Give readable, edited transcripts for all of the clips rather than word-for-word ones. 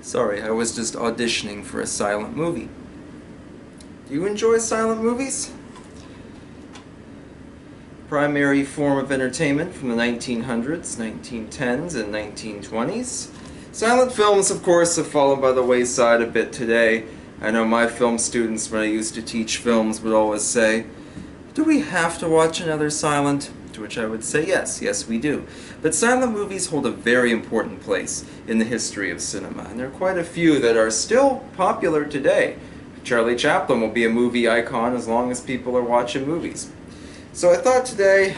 Sorry, I was just auditioning for a silent movie. Do you enjoy silent movies? Primary form of entertainment from the 1900s, 1910s, and 1920s. Silent films, of course, have fallen by the wayside a bit today. I know my film students, when I used to teach films, would always say, "Do we have to watch another silent?" To which I would say, yes, we do. But silent movies hold a very important place in the history of cinema, and there are quite a few that are still popular today. Charlie Chaplin will be a movie icon as long as people are watching movies. So I thought today,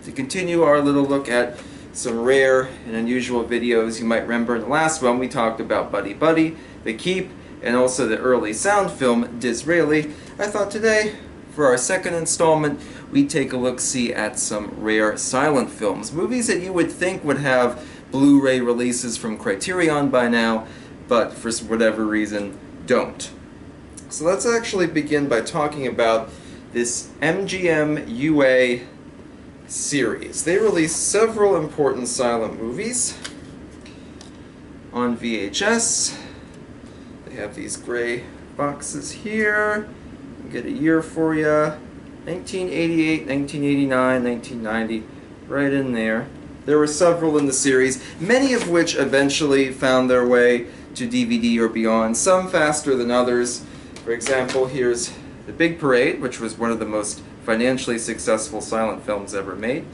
to continue our little look at some rare and unusual videos, you might remember in the last one we talked about Buddy Buddy, The Keep, and also the early sound film Disraeli. I thought today, for our second installment, we'd take a look-see at some rare silent films. Movies that you would think would have Blu-ray releases from Criterion by now, but for whatever reason, don't. So let's actually begin by talking about this MGM UA Series. They released several important silent movies on VHS. They have these gray boxes here. I'll get a year for you. 1988, 1989, 1990, right in there. There were several in the series, many of which eventually found their way to DVD or beyond, some faster than others. For example, here's The Big Parade, which was one of the most financially successful silent films ever made.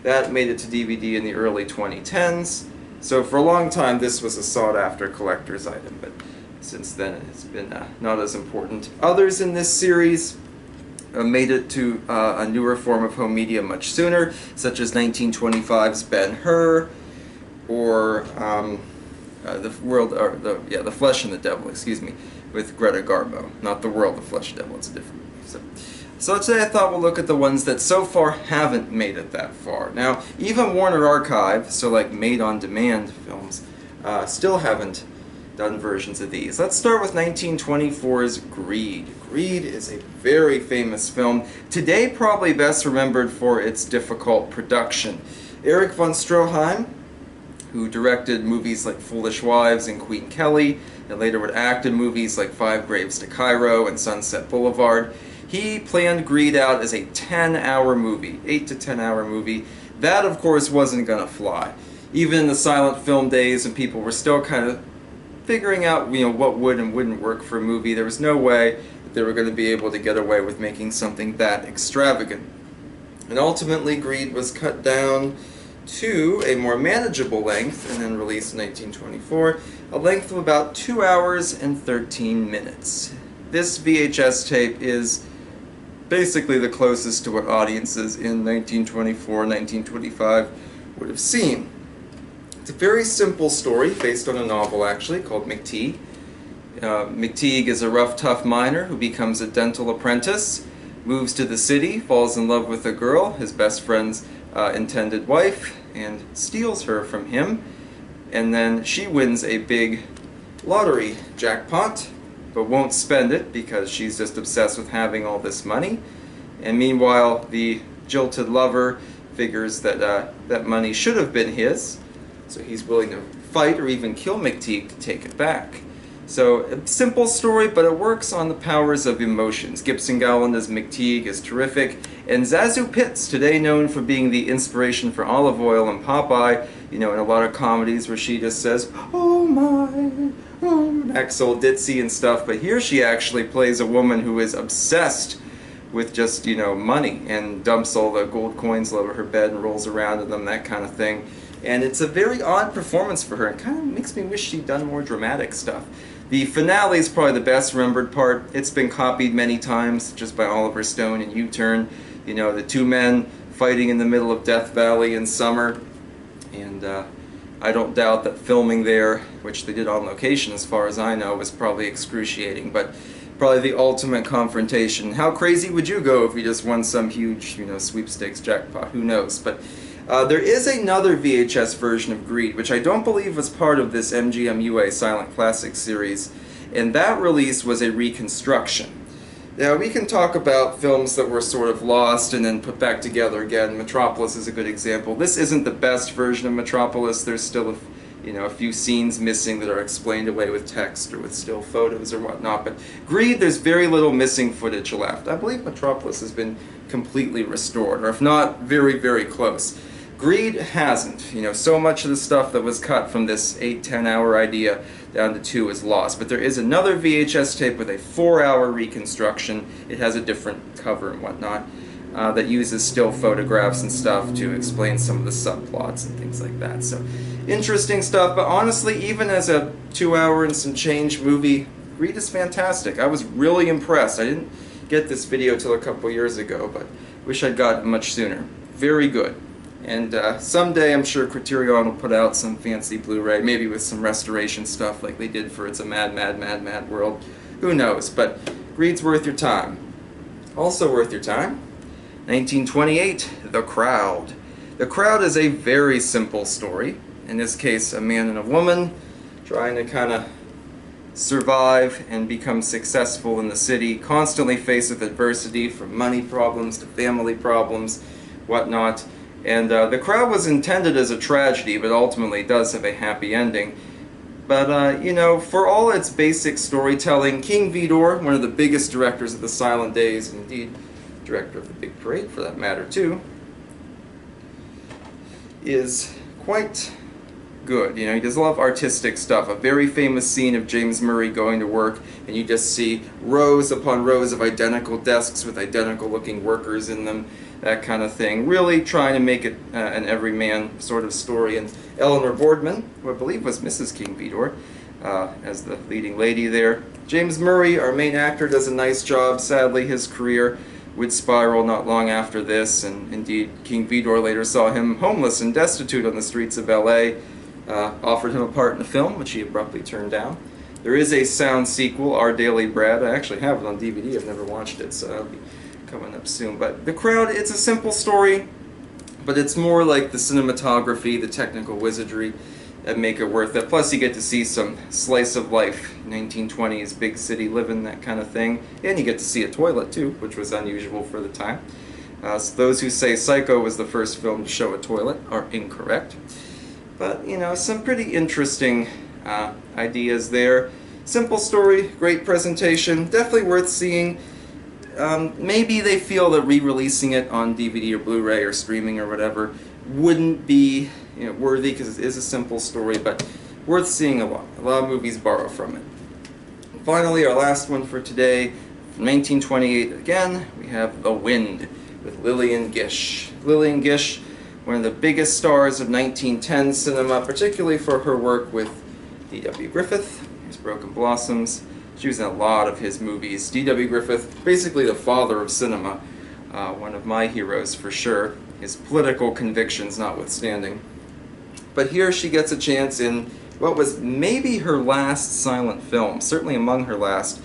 That made it to DVD in the early 2010s. So for a long time this was a sought-after collector's item, but since then it's been not as important. Others in this series made it to a newer form of home media much sooner, such as 1925's Ben-Hur, or The Flesh and the Devil, excuse me, with Greta Garbo. Not The World, The Flesh and the Devil, it's a different movie. So today I thought we'll look at the ones that so far haven't made it that far. Now, even Warner Archive, so like made-on-demand films, still haven't done versions of these. Let's start with 1924's Greed. Greed is a very famous film, today probably best remembered for its difficult production. Erich von Stroheim, who directed movies like Foolish Wives and Queen Kelly, and later would act in movies like Five Graves to Cairo and Sunset Boulevard, he planned Greed out as a 10-hour movie, 8 to 10-hour movie. That, of course, wasn't going to fly. Even in the silent film days when people were still kind of figuring out, what would and wouldn't work for a movie, there was no way that they were going to be able to get away with making something that extravagant. And ultimately, Greed was cut down to a more manageable length and then released in 1924, a length of about 2 hours and 13 minutes. This VHS tape is basically the closest to what audiences in 1924, 1925 would have seen. It's a very simple story, based on a novel actually, called McTeague. McTeague is a rough, tough miner who becomes a dental apprentice, moves to the city, falls in love with a girl, his best friend's intended wife, and steals her from him. And then she wins a big lottery jackpot, but won't spend it because she's just obsessed with having all this money. And meanwhile, the jilted lover figures that that money should have been his, so he's willing to fight or even kill McTeague to take it back. So, a simple story, but it works on the powers of emotions. Gibson Gowland as McTeague is terrific, and Zazu Pitts, today known for being the inspiration for Olive Oyl and Popeye, in a lot of comedies where she just says, "Oh my," acts all ditzy and stuff, but here she actually plays a woman who is obsessed with just, money, and dumps all the gold coins all over her bed and rolls around in them, that kind of thing. And it's a very odd performance for her. It kind of makes me wish she'd done more dramatic stuff. The finale is probably the best remembered part. It's been copied many times, just by Oliver Stone in U-Turn. The two men fighting in the middle of Death Valley in summer. And I don't doubt that filming there, which they did on location as far as I know, was probably excruciating. But probably the ultimate confrontation. How crazy would you go if you just won some huge, sweepstakes jackpot? Who knows? But there is another VHS version of Greed, which I don't believe was part of this MGM UA Silent Classics series, and that release was a reconstruction. Now, we can talk about films that were sort of lost and then put back together again. Metropolis is a good example. This isn't the best version of Metropolis. There's still you know, a few scenes missing that are explained away with text or with still photos or whatnot. But Greed, there's very little missing footage left. I believe Metropolis has been completely restored, or if not, very, very close. Greed hasn't. You know, so much of the stuff that was cut from this 8-10 hour idea down to 2 is lost. But there is another VHS tape with a 4-hour reconstruction. It has a different cover and whatnot that uses still photographs and stuff to explain some of the subplots and things like that. So, interesting stuff. But honestly, even as a 2-hour and some change movie, Greed is fantastic. I was really impressed. I didn't get this video till a couple years ago, but wish I'd gotten it much sooner. Very good. And someday I'm sure Criterion will put out some fancy Blu-ray, maybe with some restoration stuff like they did for It's a Mad, Mad, Mad, Mad World. Who knows? But Greed's worth your time. Also worth your time, 1928, The Crowd. The Crowd is a very simple story. In this case, a man and a woman trying to kind of survive and become successful in the city, constantly faced with adversity, from money problems to family problems, whatnot. And The Crowd was intended as a tragedy, but ultimately does have a happy ending. But, you know, for all its basic storytelling, King Vidor, one of the biggest directors of the silent days, and indeed director of the Big Parade for that matter too, is quite good. You know, he does a lot of artistic stuff. A very famous scene of James Murray going to work, and you just see rows upon rows of identical desks with identical looking workers in them, that kind of thing. Really trying to make it an everyman sort of story. And Eleanor Boardman, who I believe was Mrs. King Vidor, as the leading lady there. James Murray, our main actor, does a nice job. Sadly, his career would spiral not long after this, and indeed King Vidor later saw him homeless and destitute on the streets of LA. Offered him a part in the film, which he abruptly turned down. There is a sound sequel, Our Daily Bread. I actually have it on DVD. I've never watched it, so that'll be coming up soon. But The Crowd, it's a simple story, but it's more like the cinematography, the technical wizardry that make it worth it. Plus you get to see some slice of life, 1920s big city living, that kind of thing. And you get to see a toilet too, which was unusual for the time. So those who say Psycho was the first film to show a toilet are incorrect. But, you know, some pretty interesting ideas there. Simple story, great presentation, definitely worth seeing. Maybe they feel that re-releasing it on DVD or Blu-ray or streaming or whatever wouldn't be, you know, worthy, because it is a simple story, but worth seeing a lot. A lot of movies borrow from it. And finally, our last one for today, from 1928 again, we have The Wind with Lillian Gish. Lillian Gish, one of the biggest stars of 1910 cinema, particularly for her work with D.W. Griffith. Here's Broken Blossoms. She was in a lot of his movies. D.W. Griffith, basically the father of cinema, one of my heroes for sure, his political convictions notwithstanding. But here she gets a chance in what was maybe her last silent film, certainly among her last.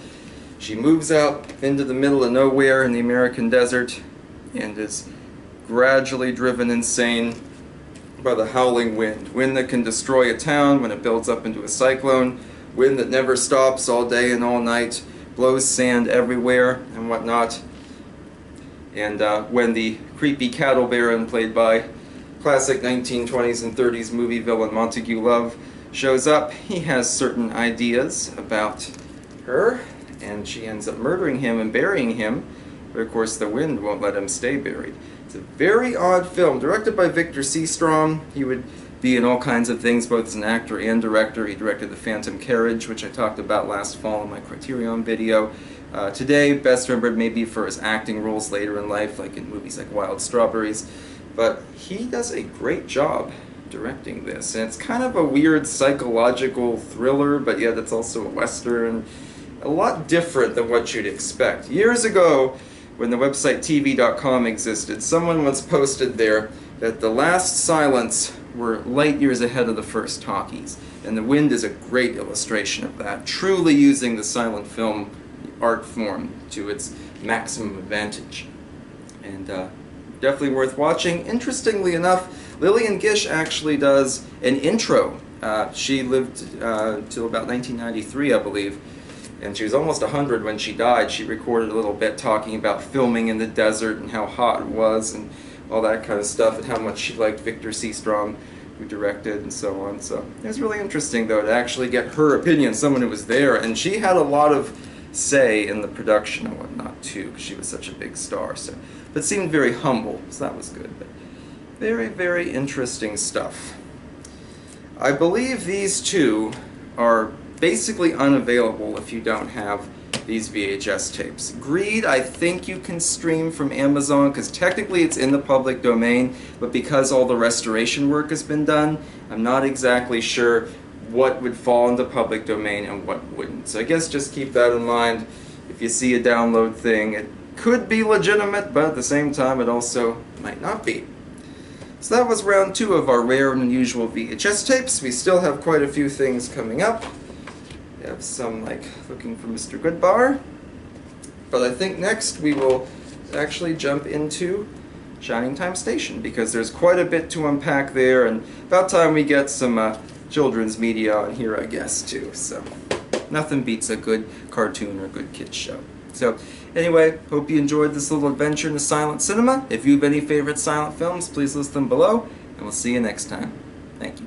She moves out into the middle of nowhere in the American desert and is gradually driven insane by the howling wind. Wind that can destroy a town when it builds up into a cyclone. Wind that never stops all day and all night, blows sand everywhere and whatnot. And when the creepy cattle baron, played by classic 1920s and 30s movie villain Montague Love, shows up, he has certain ideas about her, and she ends up murdering him and burying him, but of course the wind won't let him stay buried. It's a very odd film, directed by Victor Seastrom. He would be in all kinds of things, both as an actor and director. He directed The Phantom Carriage, which I talked about last fall in my Criterion video. Today, best remembered maybe for his acting roles later in life, like in movies like Wild Strawberries. But he does a great job directing this. And it's kind of a weird psychological thriller, but yet it's also a Western. A lot different than what you'd expect. Years ago, when the website TV.com existed, someone once posted there that The Last Silence were light years ahead of the first talkies. And The Wind is a great illustration of that, truly using the silent film art form to its maximum advantage. And definitely worth watching. Interestingly enough, Lillian Gish actually does an intro. She lived till about 1993, I believe. And she was almost 100 when she died. She recorded a little bit talking about filming in the desert and how hot it was and all that kind of stuff, and how much she liked Victor Seastrom who directed and so on. So it was really interesting, though, to actually get her opinion, someone who was there, and she had a lot of say in the production and whatnot too, because she was such a big star. So, but seemed very humble, so that was good. But very, very interesting stuff. I believe these two are basically unavailable if you don't have these VHS tapes. Greed, I think you can stream from Amazon, because technically it's in the public domain, but because all the restoration work has been done, I'm not exactly sure what would fall into public domain and what wouldn't. So I guess just keep that in mind. If you see a download thing, it could be legitimate, but at the same time it also might not be. So that was round 2 of our rare and unusual VHS tapes. We still have quite a few things coming up. We have some like Looking for Mr. Goodbar. But I think next we will actually jump into Shining Time Station, because there's quite a bit to unpack there, and about time we get some children's media on here, I guess, too. So nothing beats a good cartoon or good kids show. So anyway, hope you enjoyed this little adventure into silent cinema. If you have any favorite silent films, please list them below, and we'll see you next time. Thank you.